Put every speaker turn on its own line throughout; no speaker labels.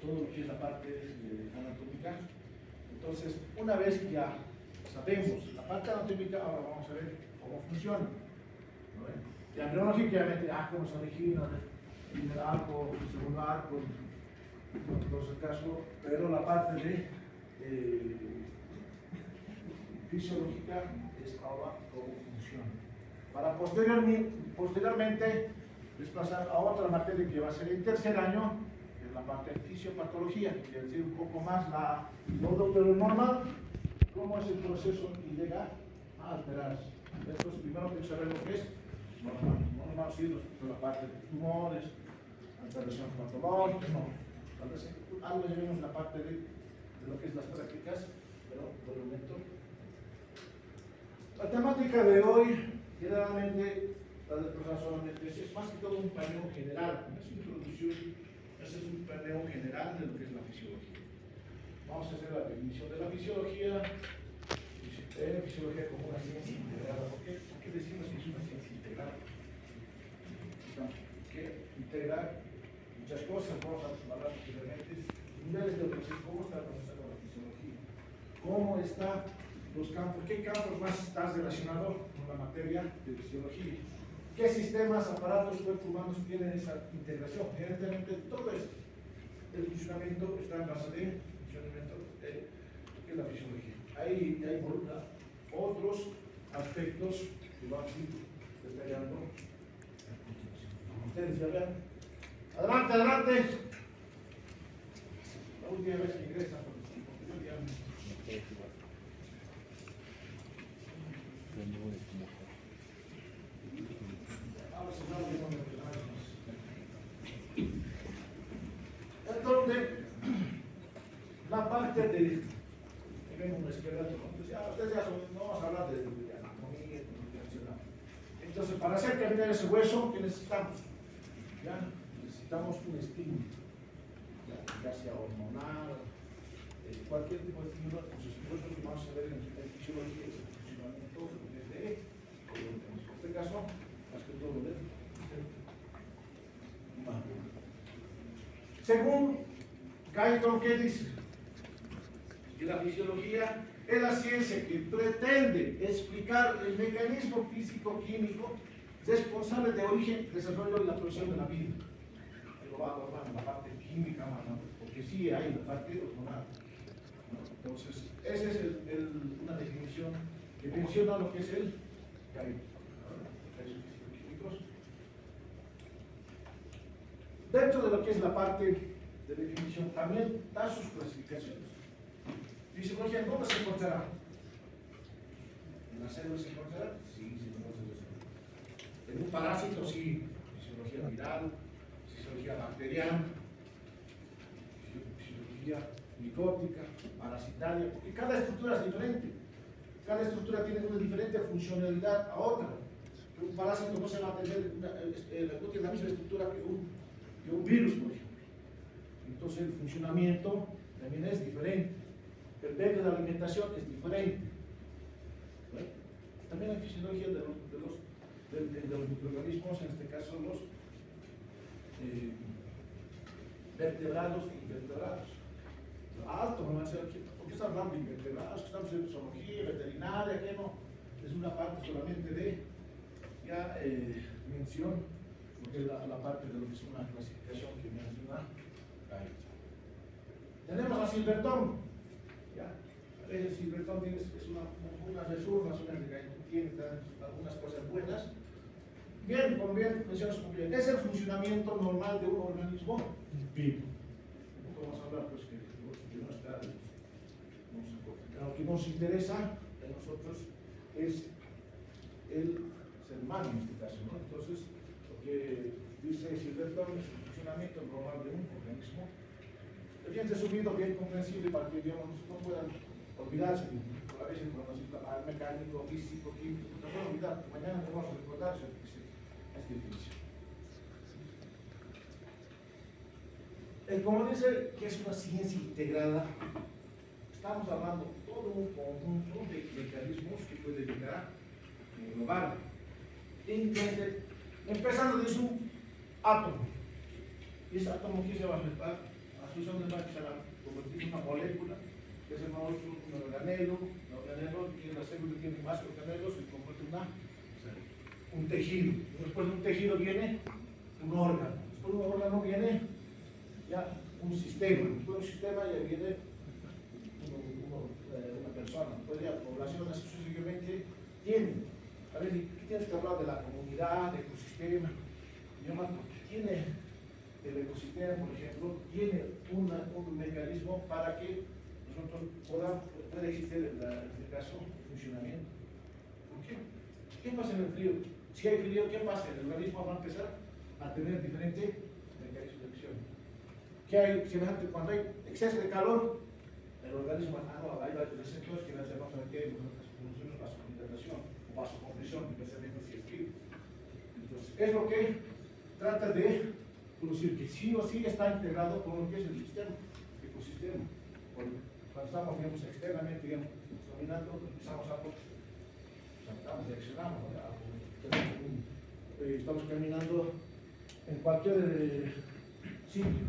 todo lo que es la parte anatómica. Entonces, una vez que ya sabemos la parte anatómica, ahora vamos a ver cómo funciona. ¿No? Ya embriológicamente, cómo se origina el primer arco, el segundo arco, en todo ese caso, pero la parte de fisiológica es ahora cómo funciona. Para posteriormente desplazar a otra materia que va a ser el tercer año, que es la parte de fisiopatología, que quiere decir un poco más lo normal, cómo es el proceso y llega a alterarse. Entonces, primero hay que saber lo que es normal. Normal sí, la parte de tumores, alteración patológica, no. Tal vez algo llevemos la parte de lo que es las prácticas, pero por el momento. La temática de hoy, generalmente, la desplazada solamente es más que todo un paneo general, no es introducción, ese es un paneo general de lo que es la fisiología. Vamos a hacer la definición de la fisiología. Fisiología como una ciencia integrada. ¿Por qué decimos que es una ciencia integrada? Que integrar muchas cosas, vamos a hablar de diferentes niveles de proceso, cómo está procesando la fisiología, cómo está los campos, qué campos más está relacionado con la materia de fisiología, qué sistemas, aparatos, cuerpos humanos tienen esa integración. Evidentemente, todo esto, el funcionamiento está en base de funcionamiento de la fisiología. Ahí involucra otros aspectos que van a ir detallando a continuación. Ustedes ya vean. Adelante, adelante. La última vez que ingresan, porque yo ya entonces, la parte de un esqueleto, ustedes ya no vamos a hablar de anatomía, entonces para hacer caminar ese hueso, ¿qué necesitamos? ¿Ya? Necesitamos un estímulo, ya sea hormonal, cualquier tipo de estímulo, los estímulos que vamos a ver en fisiología es el funcionamiento de en este caso, más que todo de según Guyton, ¿qué dice? Que la fisiología es la ciencia que pretende explicar el mecanismo físico-químico responsable de origen, desarrollo y la producción de la vida. Lo va a abordar en la parte química, ¿no? Porque sí hay la parte hormonal. ¿No? Entonces, esa es una definición que menciona lo que es el físico-químicos. Dentro de lo que es la parte de definición, también da sus clasificaciones. Fisiología, ¿dónde se encontrará? ¿En las células se encontrará? Sí, se encontrará. En un parásito, sí. Fisiología viral, fisiología bacteriana, fisiología micótica, parasitaria, porque cada estructura es diferente. Cada estructura tiene una diferente funcionalidad a otra. Un parásito no se va a tener, no tiene la misma estructura que un virus, por ejemplo. Entonces el funcionamiento también es diferente. El medio de alimentación es diferente. ¿Bueno? También hay fisiología de los microorganismos, en este caso los vertebrados e invertebrados. Alto, no va a ser aquí, porque estamos hablando de invertebrados, estamos en zoología, veterinaria, que no, es una parte solamente de mención, porque es la parte de lo que es una clasificación que menciona ahí. Tenemos a Silverton, ¿ya? El Silverton es unas resurmas, tiene algunas cosas buenas. Bien, como bien mencionas, es el funcionamiento normal de un organismo vivo. Vamos a hablar, pues, que no está. Lo que nos interesa a nosotros es el ser humano en este caso, ¿no? Entonces, lo que dice Silverton es el funcionamiento normal de un organismo. Bien resumido, bien comprensible para que digamos, no puedan olvidarse. A veces cuando se habla mecánico, físico, químico, no pueden olvidar. Mañana tenemos que recordar esa definición. Como dice que es una ciencia integrada, estamos hablando de todo un conjunto de mecanismos que puede llegar a englobar. Empezando desde un átomo. ¿Y ese átomo qué se va a succión del mar que se va a convertir en una molécula, que es el monóxido de organelo. El organelo tiene la célula, tiene más organelos y convierte en un tejido. Después de un tejido viene un órgano. Después de un órgano viene ya un sistema. Después de un sistema ya viene una persona. Después ya población así sucesivamente tiene. A ver, ¿qué tienes que hablar de la comunidad, del ecosistema? Yo más porque tiene el ecosistema, por ejemplo, tiene un mecanismo para que nosotros pueda existir en este caso el funcionamiento. ¿Por qué? ¿Qué pasa en el frío? Si hay frío, ¿qué pasa? El organismo va a empezar a tener diferentes mecanismos de acción. ¿Qué hay? Cuando hay exceso de calor, el organismo, no, hay varios receptores que nos llamamos aquí vasodilatación o vasocompresión, especialmente si es frío. Entonces, es lo que trata de producir que sí o sí está integrado con lo que es el sistema, el ecosistema. Cuando estamos, digamos, externamente, digamos, dominando, empezamos a saltamos, reaccionamos, estamos caminando en cualquier sitio.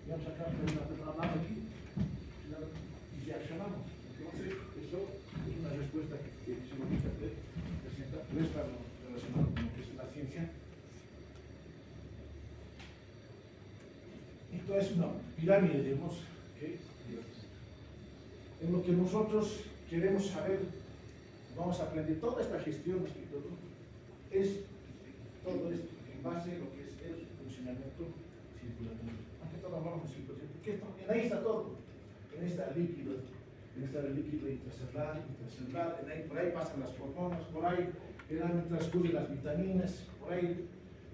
Digamos, acá una mano aquí y reaccionamos. Entonces, eso es una respuesta que se nos presenta, no está relacionado con lo que es la ciencia. Esto es una pirámide, digamos, que en lo que nosotros queremos saber, vamos a aprender toda esta gestión, es todo esto en base a lo que es el funcionamiento circulatorio. Aunque todo hablamos de circulación, porque ahí está todo. En esta líquido intracelular, por ahí pasan las hormonas, por ahí generalmente transcurren las vitaminas, por ahí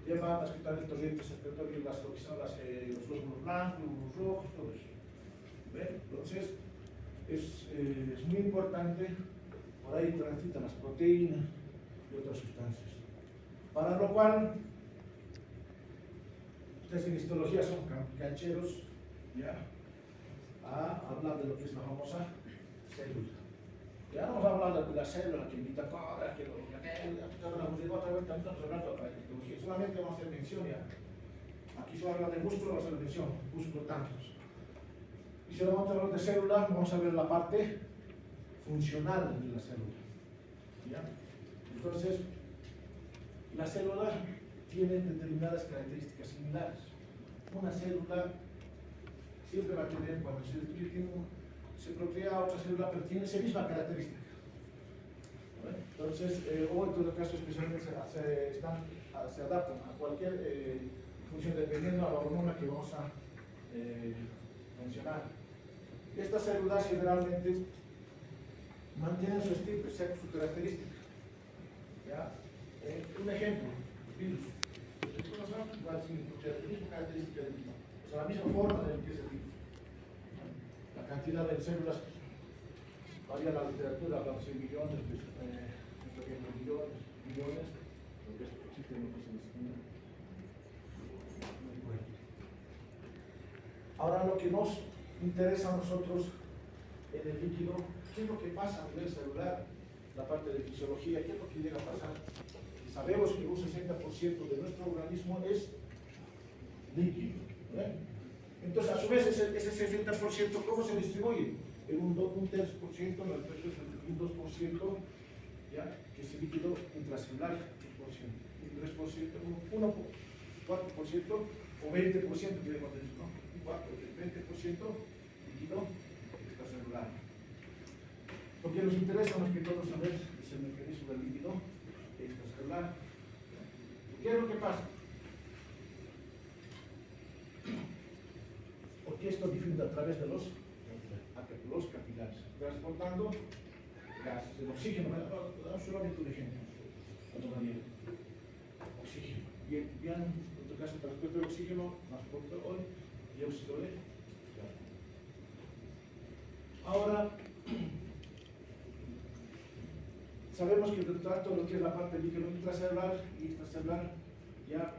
lleva las que están el torrente secretorio, las lo que son los glóbulos blancos, los rojos, todo eso. ¿Ven? Entonces, es muy importante, por ahí transitan las proteínas y otras sustancias. Para lo cual, ustedes en histología son cancheros, ¿ya? A hablar de lo que es la famosa célula. Ya no vamos a hablar de la célula que invita a que los estamos hablando de la histología. Solamente vamos a hacer mención ya. Aquí se va a hablar de músculo, vamos a hacer mención, músculo tantos. Y si vamos a hablar de célula, vamos a ver la parte funcional de la célula. ¿Ya? Entonces, la célula tiene determinadas características similares. Una célula siempre va a tener, cuando se procrea otra célula, pero tiene esa misma característica. ¿Vale? Entonces, o en todo caso, especialmente se adaptan a cualquier función dependiendo a la hormona que vamos a mencionar. Estas células generalmente mantienen su estilo, su característica. ¿Ya? Un ejemplo, virus. Igual tiene la misma característica del virus. O sea, la misma forma de que es el virus. La cantidad de células varía la literatura, hablamos de millones, millones, lo que existe en lo que se destina. Muy bueno. Ahora lo que nos interesa a nosotros en el líquido, ¿qué es lo que pasa a nivel celular? La parte de fisiología, ¿qué es lo que llega a pasar? Sabemos que un 60% de nuestro organismo es líquido. ¿Eh? Entonces, a su vez, ese 60%, ¿cómo se distribuye? En un 3%, un 2%, ¿ya? Que es el líquido intracelular, un 3%, un 4% o 20%, queremos decir, ¿no? Un 20% líquido extracelular. Lo que nos interesa más que todo saber es el mecanismo del líquido extracelular. ¿Qué es lo que pasa? Porque esto difunde a través de los capilares, transportando gases, el oxígeno. Damos solamente un ejemplo. Oxígeno. Bien, en otro caso, el transporte de oxígeno, transporte hoy, dióxido de carbono. Ahora, sabemos que tanto lo que es la parte líquido intracelular y extracelular ya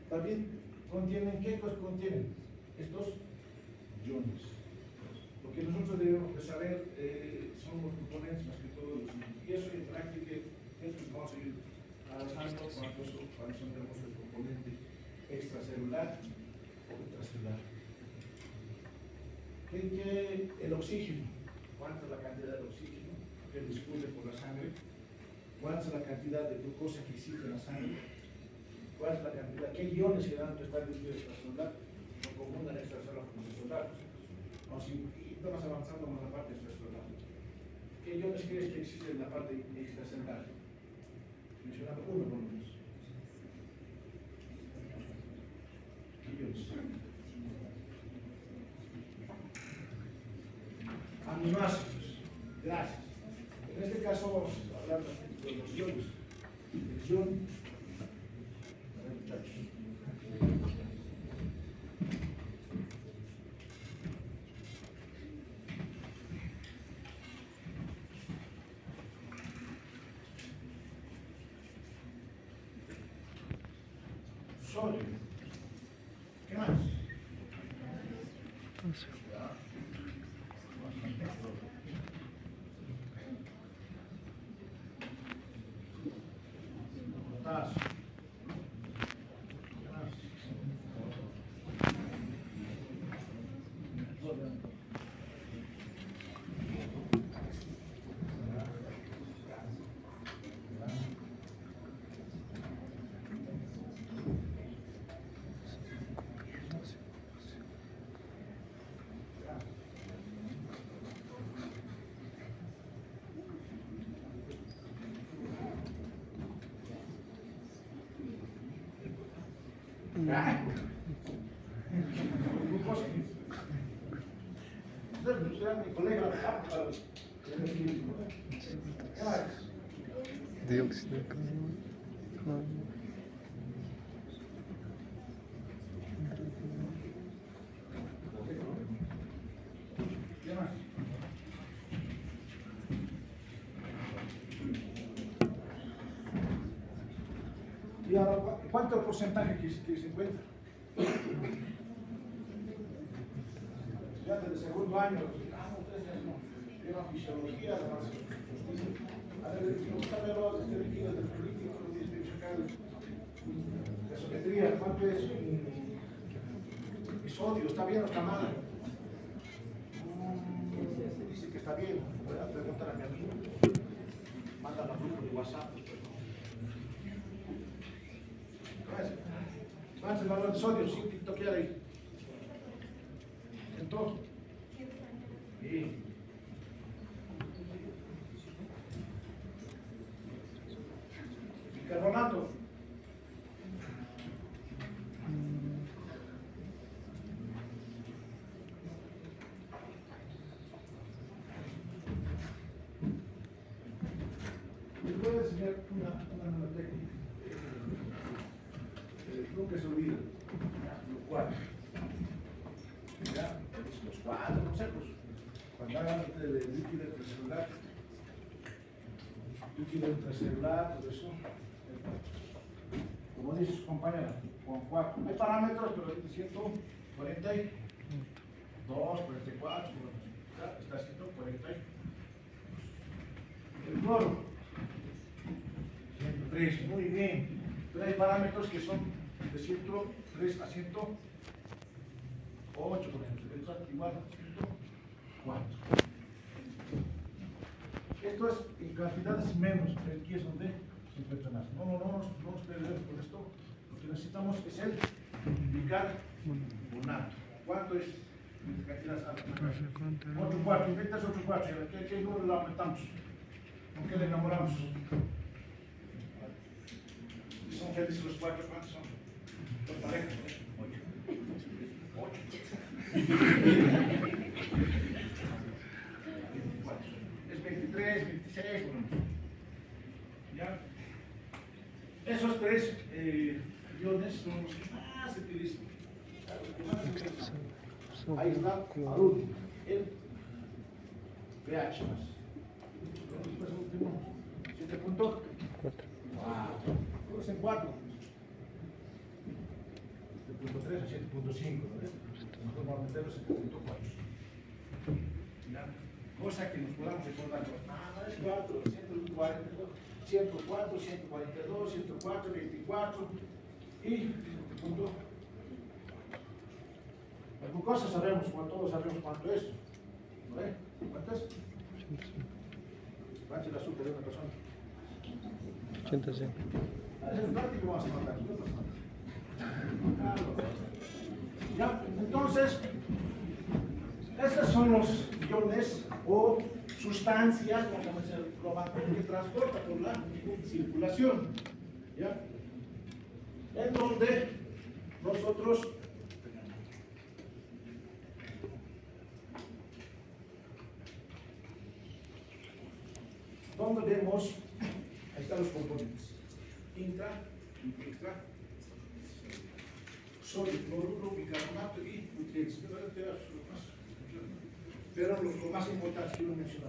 también contienen, ¿qué cosas contienen? Estos iones. Lo que nosotros debemos de saber son los componentes más que todo y eso en práctica vamos a ir avanzando cuando tenemos el componente extracelular o intracelular. El oxígeno, ¿cuánta es la cantidad de oxígeno que discurre por la sangre? ¿Cuánta es la cantidad de glucosa que existe en la sangre? ¿Cuál es la cantidad? ¿Qué iones se dan al estar dentro extracelular? No confundan extracelular con extracelular. Vamos a ir un poquito más avanzando más la parte extracelular. ¿Qué iones crees que existen en la parte extracelular? Mencionando uno por lo menos. ¿Qué iones? Aminoácidos, grasas. En este caso vamos a hablar de los iones. El ion, a ver, muchachos. Sodio. ¿Qué más? Potasio. ¿Qué más? Mi colega
Dióxido de carbono.
¿Qué más? Y ahora, ¿cuánto es el porcentaje que se encuentra? Estudiantes de segundo año, llevan fisiología, además, a ver, me gusta verlo desde el líquido del político, de gasometría, ¿cuánto es sodio? ¿Está bien o está mal? Dice que está bien, voy a preguntar a mi amigo, manda la grupo de WhatsApp. ¿Cuál es el valor de sodio? Sí, toquear ahí. En todo. Bien. Bicarbonato. Les voy a enseñar una nueva técnica. Nunca se olvida. Lo cual. Ya, los cuatro consejos. Cuando hagan de líquido intracelular, todo eso. Como dice su compañera, con 4. Hay parámetros, pero dice 142, 44, está 140. El cloro, 103, muy bien. Pero hay parámetros que son de 103 a 108, por ejemplo, igual a 104. Esto es en cantidades menos, aquí es donde se encuentra más. No nos perdemos con esto. Lo que necesitamos es el bicarbonato. ¿Cuánto es en cantidades altas? 8,4. Inventas 8,4. ¿Qué número lo aumentamos? ¿Con qué le enamoramos? Son felices los 4, ¿cuántos son? Dos parejas, 8. Es 23, 26, ¿ya? Esos tres iones son los que más se utilizan. Ahí está, al último, el pH más. Después el último, 7.4. Todos en 4. 7.3 a 7.5, ¿no? Mejor vamos a meterlos en 7.4. Cosa que nos podamos recordar. No es 4, 142, 104, 142, 104, 24 y punto. La glucosa sabemos, todos sabemos cuánto es. ¿No es? ¿Cuánto es? ¿Cuánto es el azúcar de una persona?
85.
Es un práctico, vamos a matar. Ya, entonces, estos son los iones o sustancias, como se lo que transporta por la circulación. ¿Ya? En donde nosotros vemos, ahí están los componentes, intra y extra, sodio, cloruro, bicarbonato y nutrientes. Pero lo más importante que uno menciona,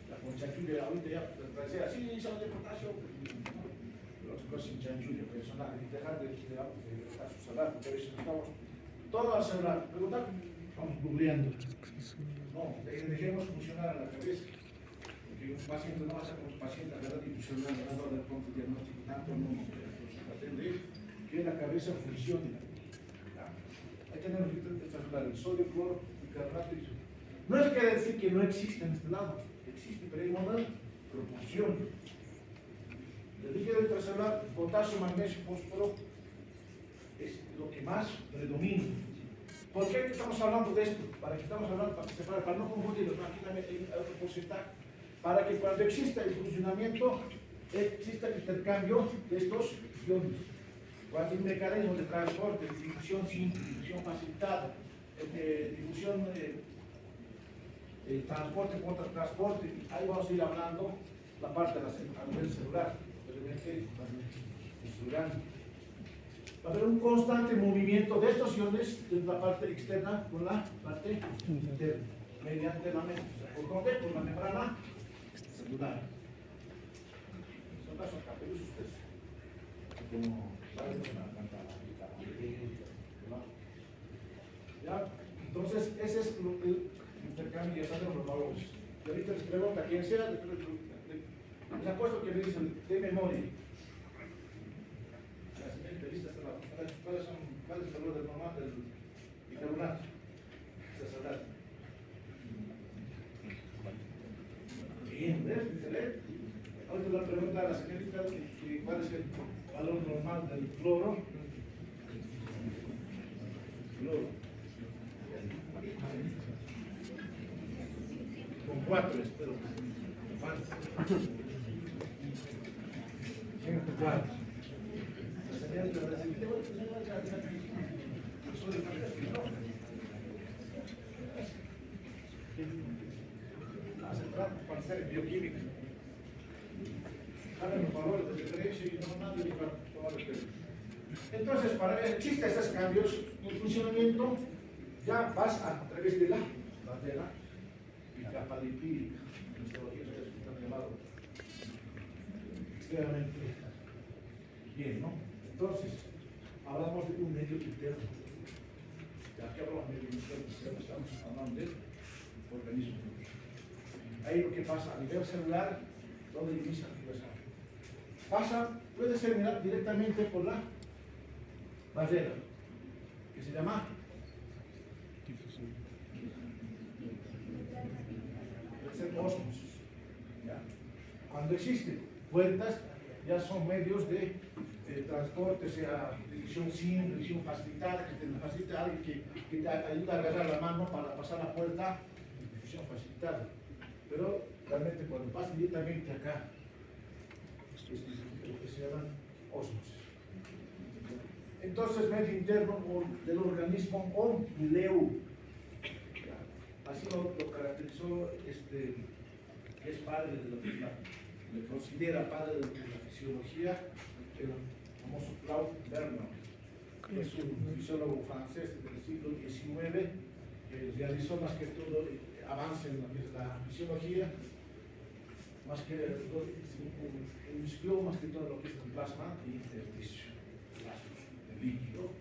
la conchanchuria, ahorita ya parece así, sal de potasio, pero otra cosa sin chanchuria personal, y dejar de dejar su salario, porque a veces estamos todo al celular, preguntar, vamos googleando. No, dejemos funcionar a la cabeza. Un paciente no va a ser un paciente agarrar y tu celular le va a dar el punto diagnóstico tanto no atender que la cabeza funcione. Hay que tener esta celular, el sodio, cloro, bicarbonato. No es quiere decir que no existe en este lado, existe, pero hay una proporción. El líquido intracelular, potasio, magnesio, fósforo, es lo que más predomina. ¿Por qué estamos hablando de esto? ¿Para qué estamos hablando? Para no confundirlo, aquí también hay otro porcentaje. Para que cuando exista el funcionamiento, exista el intercambio de estos iones. Cuando hay un mecanismo de transporte, de difusión simple, difusión facilitada, difusión, transporte contra transporte, ahí vamos a ir hablando la parte de a nivel celular, va a haber un constante movimiento de estos iones de la parte externa con la parte interna, mediante la membrana. ¿Por dónde? Por la membrana celular. Son casos capellos ustedes. Como saben, una ¿ya? Entonces, ese es el intercambio, ya sabemos los valores. Y ahorita les pregunto a quien sea, les apuesto que le dicen de memoria. La siguiente lista está la. ¿Cuál es el valor del normal del bicarbonato? Esa salada. Bien, ¿ves? Excelente. Ahorita le pregunta a la señorita cuál es el valor normal del cloro. Con 4, espero. ¿Cuánto? 104. La señorita va a decir, ¿te voy a tener la carta? Soy de carta, para ser bioquímica. Saben los valores de referencia y no nadie para tomar el pelo. Entonces, para que existen estos cambios en funcionamiento, ya vas a través de la barrera y capa lipídica. En histología es un llamado extremadamente bien, ¿no? Entonces, hablamos de un medio interno. Ya que hablamos de medio interno, estamos hablando de organismos. Ahí lo que pasa a nivel celular, donde inicia la pasa, puede ser mirar directamente por la barrera, que se llama difusión. Puede ser ósmosis. ¿Ya? Cuando existen puertas, ya son medios de transporte, sea división simple, división facilitada, que te facilita alguien que te ayuda a agarrar la mano para pasar la puerta, difusión facilitada. Pero realmente cuando pasa directamente acá, es lo que se llama ósmosis. Entonces, medio interno del organismo o mileu. Así lo caracterizó que es padre de la fisiología, le considera padre de la fisiología, el famoso Claude Bernard, que es un fisiólogo francés del siglo XIX, que realizó más que todo avance en lo que es la fisiología, más que inmiscuyó más que todo lo que es el plasma y intersticio, el líquido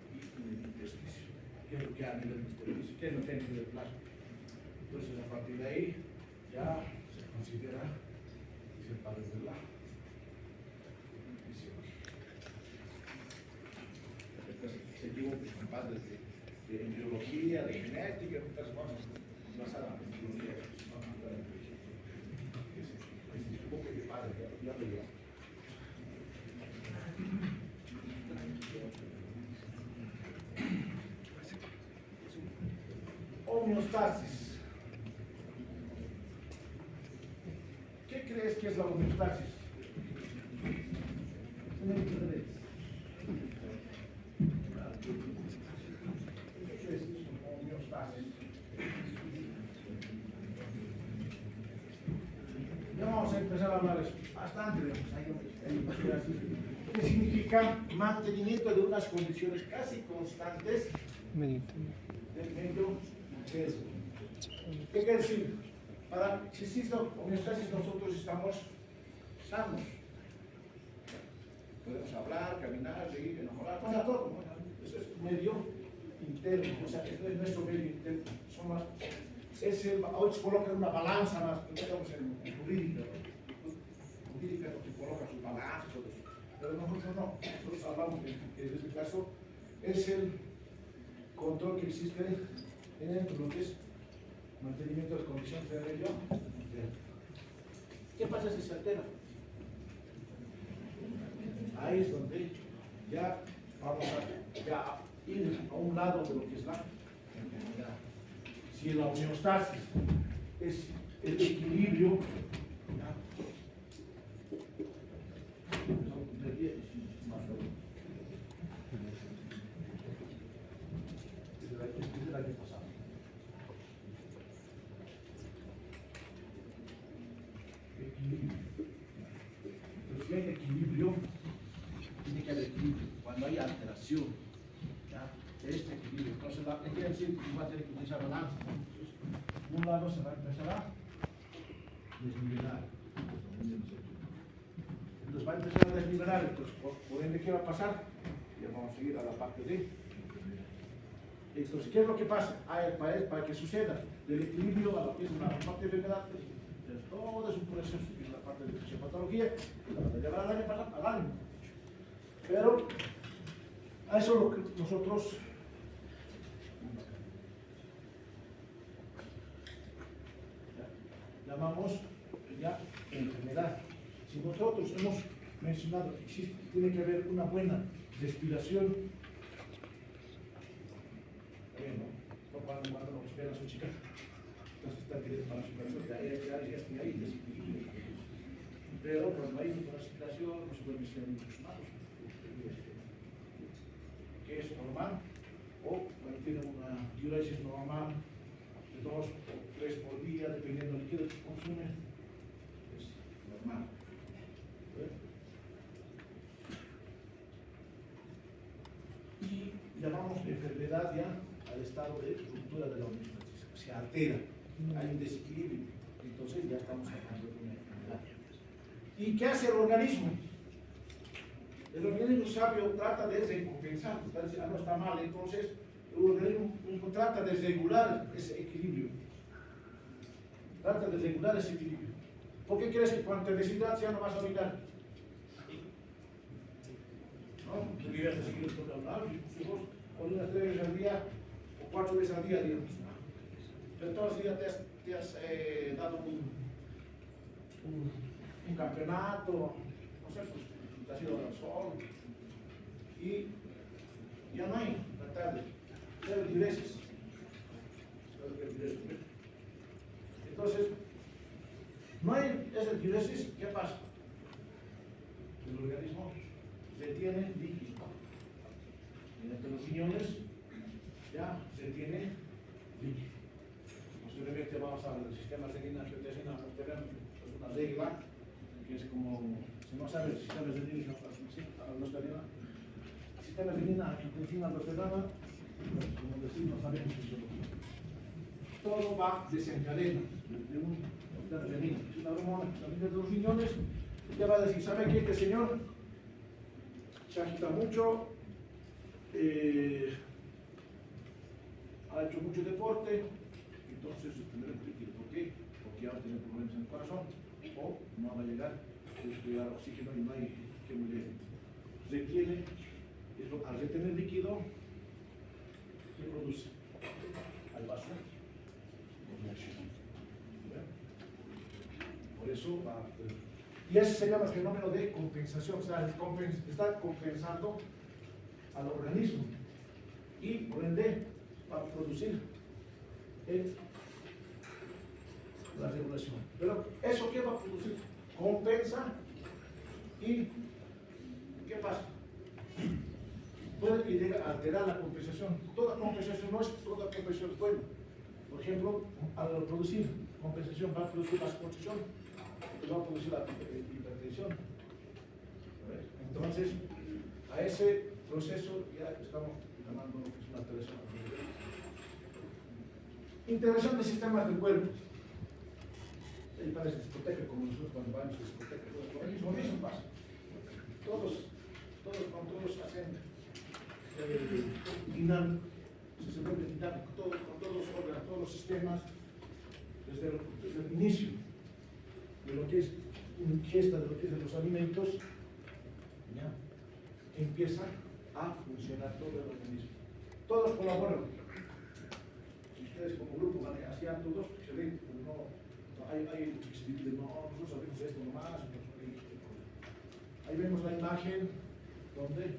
y el intersticio, que es lo que hay a nivel del intersticio, que es lo que hay a nivel del plasma. Entonces, a partir de ahí ya se considera el padre de la fisiología. Se equivoca con padres de de biología, de genética, de muchas cosas, basada en biología. Un poco de padre, ya te digo. Homeostasis. ¿Qué crees que es la homeostasis? ¿Qué es homeostasis? Ya vamos a empezar a hablar bastante de homeostasis. ¿Qué significa? Mantenimiento de unas condiciones casi constantes del medio interno. ¿Qué quiere decir? Para que exista homeostasis nosotros estamos sanos. Podemos hablar, caminar, reír, enamorar, todo. Bueno, eso es medio interno, o sea, es nuestro medio interno. Hoy se coloca en una balanza más, estamos en jurídica. Jurídica es lo que coloca su balanza, todo eso. Pero nosotros no, nosotros hablamos que en este caso es el control que existe dentro de lo que es mantenimiento de condiciones de medio interno. ¿Qué pasa si se altera? Ahí es donde ya vamos a ir a un lado de lo que es la enfermedad. Si la homeostasis es el equilibrio, entonces, si hay equilibrio, tiene que haber equilibrio. Cuando hay alteración de este equilibrio, entonces quiere decir que va a tener que utilizar balance. Entonces, un lado se va a empezar a desnivelar. Entonces va a empezar a desnivelar. Entonces, por ende, ¿qué va a pasar? Ya vamos a seguir a la parte de. Entonces, ¿qué es lo que pasa? Para que suceda del equilibrio a lo que es una parte de enfermedad, todo es un proceso, que es la parte de fisiopatología, para llevar al ánimo. Pero a eso es lo que nosotros llamamos ya enfermedad. Si nosotros hemos mencionado que tiene que haber una buena respiración, no cuando nos espera a su chica, entonces está pidiendo para su persona, ya estoy ahí, desequilibrio. Pero cuando hay una respiración, no se puede mencionar muchos malos, que es normal, o cuando tiene una diuresis normal, de 2 o 3 por día, dependiendo del líquido que consume, es normal. Y llamamos enfermedad ya al estado de ruptura de la homeostasis, se altera, hay un desequilibrio, entonces ya estamos hablando de una enfermedad. ¿Y qué hace el organismo? El organismo sabio trata de recompensar, no está mal, entonces el organismo trata de regular ese equilibrio. Trata de regular ese equilibrio. ¿Por qué crees que cuando te deshidratas ya no vas a orinar? ¿No? Tú debes de seguir esto de hablar, si vos orinas 3 veces al día o 4 veces al día, digamos. Pero todos los días te has dado un campeonato, no sé, pues te has ido al sol y ya no hay la tarde, cero diuresis. Entonces, no hay esa diuresis, ¿qué pasa? El organismo retiene líquido. Entre los riñones ya se tiene líquido. Posiblemente vamos al sistema renina-angiotensina, tenemos una regla que es como, si no sabes, sistema renina-angiotensina, sistema renina-angiotensina, como decir, no sabemos eso. Todo va desencadena de una renina, es una hormona que sale de los riñones, ya va a decir, ¿sabe qué? Este señor se agita mucho, ha hecho mucho deporte, entonces tendrá líquido. ¿Por qué? Porque ahora tiene problemas en el corazón, o no va a llegar al oxígeno y no hay que muy bien. Retiene, al retener líquido, ¿qué produce? Al vaso. Por eso va. Y ese se llama fenómeno de compensación, o sea, está compensando al organismo y por ende va a producir la regulación. Pero ¿eso qué va a producir? Compensa y ¿qué pasa? Puede que llegue a alterar la compensación. Toda compensación no es toda compensación es buena. Por ejemplo, al producir compensación va a producir vasodilatación, va a producir la hipertensión. Entonces, a ese proceso ya estamos llamando lo que es una alteración. Integración de sistemas del cuerpo. El padre se discoteca como nosotros cuando vamos a discoteca. Lo mismo pasa. Todos hacen dinámico, se vuelve dinámico, con todos los órganos, todos los sistemas, desde el inicio de lo que es ingesta de lo que es de los alimentos, ¿ya? Empieza a funcionar todo el organismo. Todos colaboran. Si ustedes como grupo van hacia todos, excelente, pero no hay que se divide, no, nosotros sabemos esto nomás. Ahí vemos la imagen donde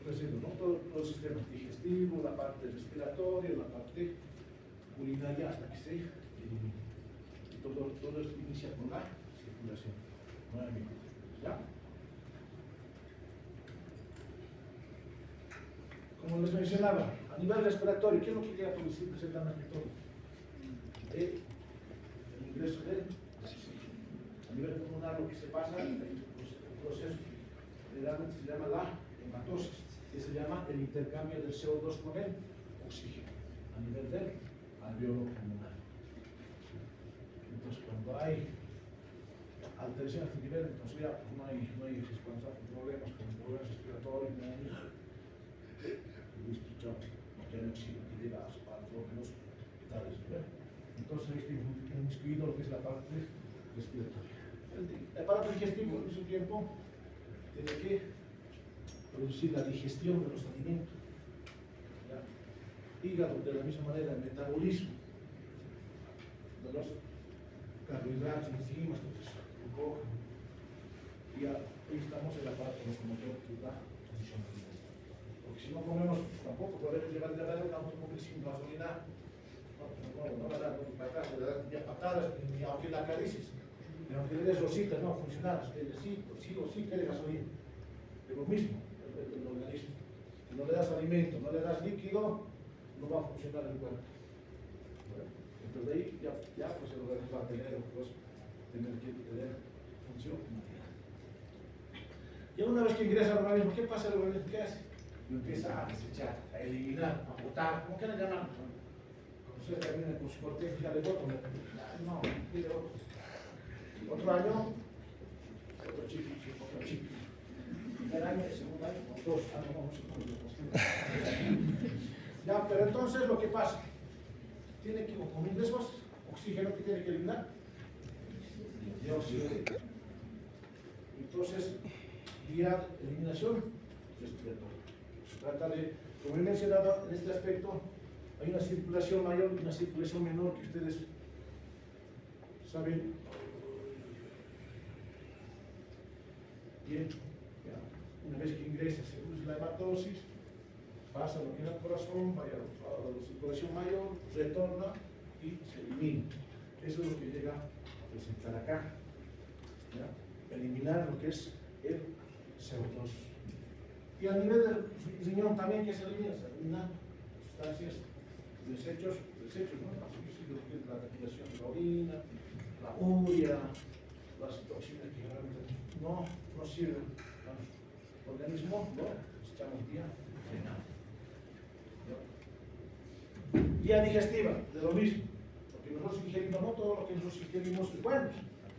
presento, ¿no? Todo el sistema digestivo, la parte respiratoria, la parte urinaria hasta que se elimina. Y todo esto inicia con la circulación. Nuevamente. ¿Ya? Como les mencionaba, a nivel respiratorio, ¿qué es lo que llega a producir presentamente todo? El ingreso de a nivel pulmonar lo que se pasa, el proceso generalmente se llama la hematosis, que se llama el intercambio del CO2 con el oxígeno a nivel del alveolo pulmonar. Entonces, cuando hay alteración a este nivel, entonces ya no hay problemas con problemas respiratorios, no hay listo, chao, no tiene oxígeno que llega a los órganos vitales. Entonces, ahí está inscrito lo que es la parte respiratoria. El aparato digestivo, al mismo tiempo, tiene que producir la digestión de los alimentos. ¿Ya? Hígado, de la misma manera, el metabolismo de los carbohidratos, enzimas, glucógeno. Y ahí estamos en el aparato locomotor que va funcionando. Porque si no comemos, tampoco podemos llegar a dar un automóvil sin gasolina. No va a dar para atrás, le da ya patadas, ni aunque la acaricies, ni aunque le des rositas, no va a funcionar. Sí o sí quiere gasolina. Es lo mismo, el organismo. Si no le das alimento, no le das líquido, no va a funcionar el cuerpo. Bueno, entonces de ahí ya pues el organismo va a tener que tener función. Y una vez que ingresa al organismo, ¿qué pasa al organismo? ¿Qué hace? Lo empieza a desechar, a eliminar, a botar, ¿cómo que le llaman? Ustedes terminan con su cortejo, ya le voto, no, pide otro año, otro chip. Primer año, segundo año, dos años, ya, pero entonces lo que pasa, tiene que, con ingresos, oxígeno que tiene que eliminar, dióxido. Entonces, vía eliminación respiratoria. Se trata de, como he mencionado en este aspecto, hay una circulación mayor y una circulación menor que ustedes saben. Bien, ya. Una vez que ingresa, se produce la hematosis, pasa lo que es el corazón, vaya a la circulación mayor, retorna y se elimina. Eso es lo que llega a presentar acá. ¿Ya? Eliminar lo que es el CO2. Y a nivel del riñón también, que se elimina sustancias, desechos, ¿no? La retiración de la orina, la urea, las toxinas que generalmente no sirven al organismo, lo echamos vía renal. Vía digestiva, de lo mismo, porque nosotros ingerimos, no todo lo que nosotros ingerimos es bueno.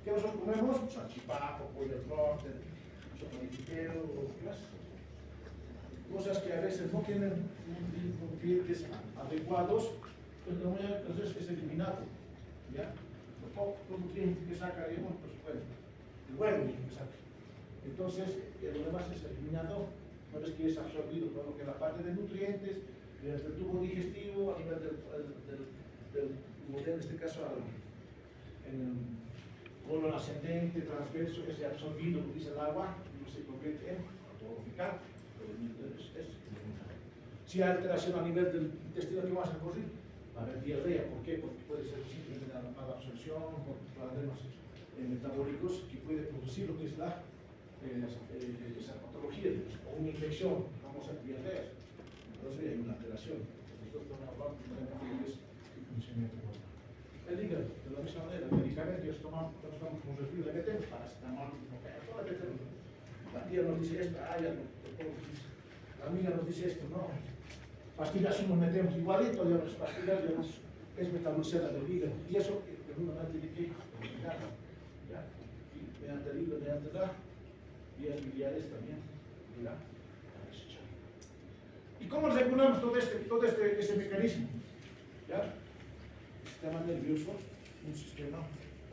¿Qué nosotros comemos? Salchipapa, pollo froster, sopa cosas que a veces no tienen nutrientes adecuados, pues lo voy a hacer es eliminado. ¿Ya? Los nutrientes que saca, digamos, pues bueno, el bueno que saca. Entonces, lo demás es eliminado, una vez que es absorbido todo lo que es la parte de nutrientes, Mediante el tubo digestivo, a nivel del modelo, en este caso, en el colon ascendente, transverso, es absorbido, lo dice el agua, no se convierte en todo fecal. Si hay alteración a nivel del intestino, ¿qué vas a ocurrir? Va a haber diarrea. ¿Por qué? Porque puede ser simplemente la mala absorción, por problemas metabólicos que puede producir lo que es esa patología, o una infección, vamos a diarrea. Entonces hay una alteración. Nosotros estamos hablando de es el funcionamiento corporal. El hígado, de la misma manera, el medicamento que tomamos como refrigerio, le metemos paracetamol, todo le metemos. La tía nos dice esto, ya la amiga nos dice esto, no. Pastillas nos metemos igualito, ya las pastillas es metabolizada del hígado. Y eso, en una tiene que eliminar, ¿ya? Y mediante el hígado, mediante las vías biliares también, ¿ya? ¿Y cómo regulamos todo este mecanismo? ¿Ya? El sistema nervioso, un sistema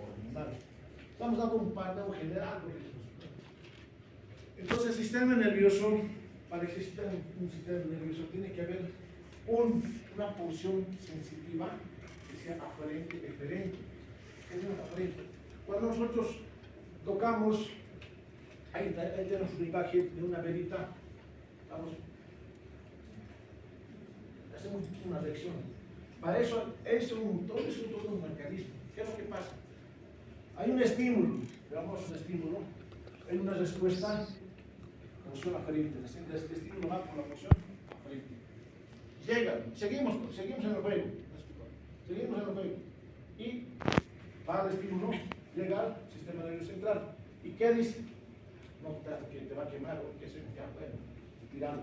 hormonal. Estamos dando un panorama general. Entonces, el sistema nervioso, para que exista un sistema nervioso, tiene que haber una porción sensitiva que sea aferente, eferente. ¿Qué es aferente? Cuando nosotros tocamos, ahí tenemos una imagen de una velita, hacemos una reacción. Para eso, todo es todo un mecanismo. ¿Qué es lo que pasa? Hay un estímulo, veamos un estímulo, hay una respuesta, porción aferente. El estímulo va por la porción aferente. Llega, seguimos en el juego. Seguimos en el juego. Y va el estímulo, llega al sistema nervioso central. ¿Y qué dice? No, que te va a quemar, o que se ya, bueno, tirando.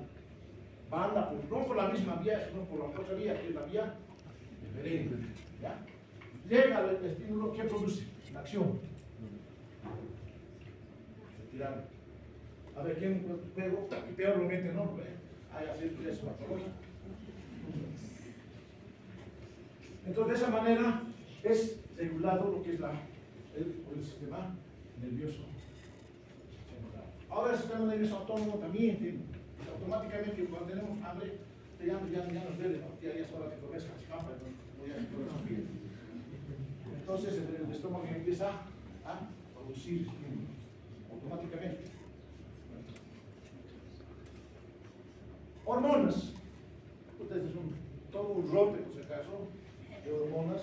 Anda no por la misma vía, sino por la otra vía, que es la vía diferente. ¿Ya? Llega el estímulo, ¿qué produce? La acción. Se tiraron. A ver, ¿quién pegó? Y peor lo mete, ¿no? Hay que hacer eso, patología. Entonces, de esa manera es regulado lo que es el sistema nervioso central. Ahora el sistema nervioso autónomo también tiene. Automáticamente cuando tenemos hambre, ya nos duele, ¿no? Ya es hora de comer, se escapa, ¿no? Entonces el estómago empieza a producir automáticamente. Hormonas. Ustedes es todo un rope, por si acaso, de hormonas,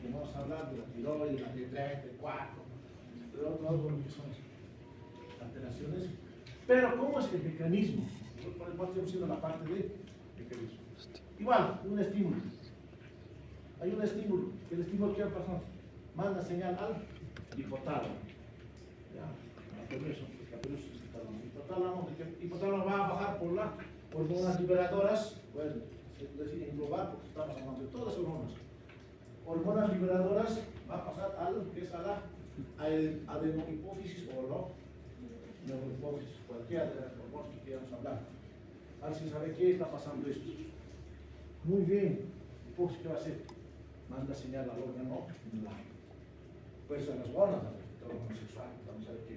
que vamos a hablar de la tiroides, la D3, D4, de todo lo que son alteraciones. Pero ¿cómo es el mecanismo? Por el cual estamos haciendo la parte de mecanismo. Igual, un estímulo. Hay un estímulo. El estímulo que pasa, manda señal al hipotálamo. Ya, el hipotálamo va a bajar por las hormonas liberadoras. Bueno, se decide englobar porque estamos hablando de todas las hormonas. Hormonas liberadoras va a pasar a la adenohipófisis o no. Neurohipófisis, cualquiera de las hormonas que queramos hablar. A ver si sabe qué está pasando esto. Muy bien. ¿Qué va a hacer? Manda señal al órgano. Pues a las gónadas, el órgano sexual. Vamos a ver qué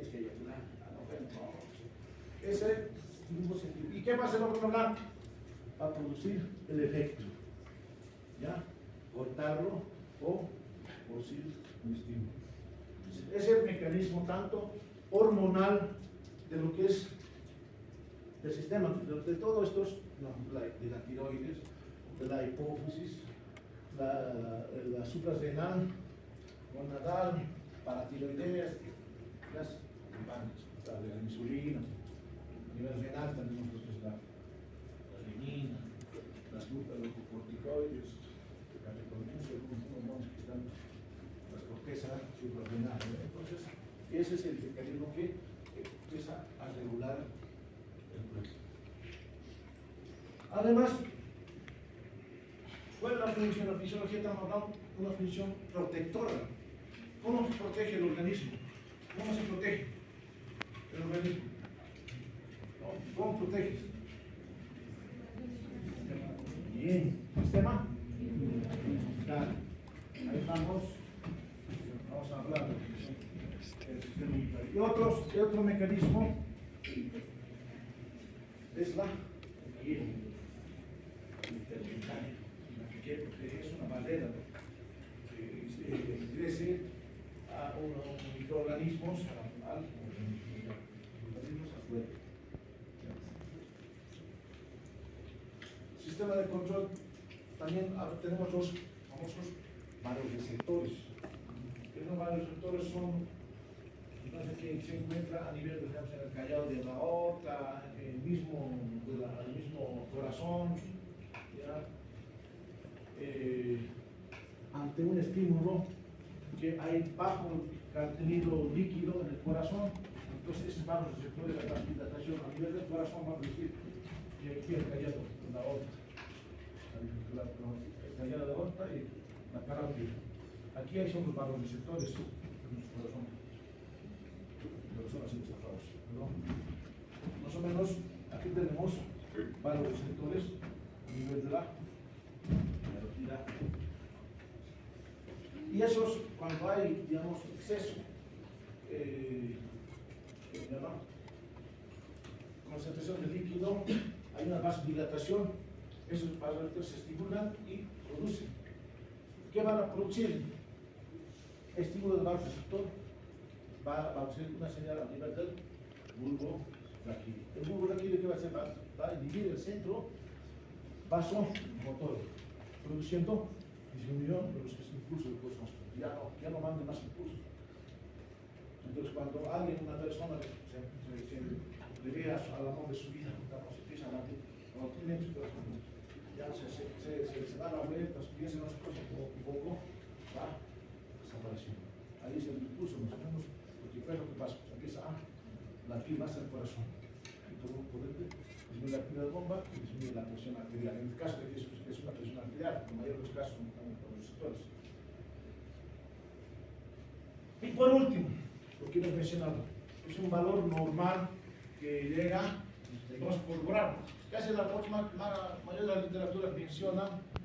es que hay aquí. Ese estímulo científico. ¿Y qué va a hacer el órgano blanco? Va a producir el efecto. ¿Ya? Cortarlo o producir un estímulo. Entonces, ese es el mecanismo tanto hormonal de lo que es el sistema, de todos estos, de la tiroides, de la hipófisis, la suprarrenal, gonadal, paratiroideas, las hormonas, la insulina, a nivel renal tenemos lo que es la renina, las glucocorticoides, algunos hormonas que están, las cortezas suprarrenales. Entonces, ese es el mecanismo que empieza a regular el cuerpo. Además, ¿cuál es la función? La fisiología estamos hablando de una función protectora. ¿Cómo se protege el organismo? ¿Cómo se protege el organismo? ¿Cómo protege? Bien. ¿Sistema? Claro. Ahí estamos. Vamos a hablar del sistema inmunitario. Y otro mecanismo es la higiene. barrera que ingrese a unos microorganismos al microorganismos afuera. Sistema de control, también tenemos los famosos varoreceptores. Estos varoreceptores son, no sé qué se encuentra a nivel, por ejemplo, en el callado de la aorta, el mismo corazón, ¿ya? Ante un estímulo que hay bajo contenido líquido en el corazón, entonces esos varoreceptores de la vasodilatación a nivel del corazón van a decir que aquí el callado de la aorta, el callado de la aorta y la carótida. Aquí hay son los varoreceptores en nuestro corazón. Son así cerrados, ¿no? Más o menos aquí tenemos varios receptores a nivel de la carótida. Y esos, cuando hay, digamos, exceso, concentración de líquido, hay una vasodilatación, esos vasoreceptores se estimulan y producen. ¿Qué van a producir? Estímulo del vasoreceptor va a ser una señal a nivel del bulbo raquídeo. El bulbo raquídeo, ¿qué va a hacer? Va a dividir el centro vasomotor, produciendo disminución de los impulsos del corazón. Ya no mande más impulsos. Entonces, cuando una persona le ve al amor de su vida, se empieza a latir, cuando tiene su corazón, ya se da la vuelta, piensa en las cosas poco a poco, va desapareciendo. Ahí es el impulso, más o menos. ¿Qué es lo que pasa? Empieza a latir más el corazón. Y por ende, disminuye la actividad de bomba y disminuye la presión arterial. En el caso de que es una presión arterial, en la mayoría de los casos son los receptores. Y por último, lo que hemos mencionado, es un valor normal que llega, vamos a corroborar. Casi la mayoría de la literatura menciona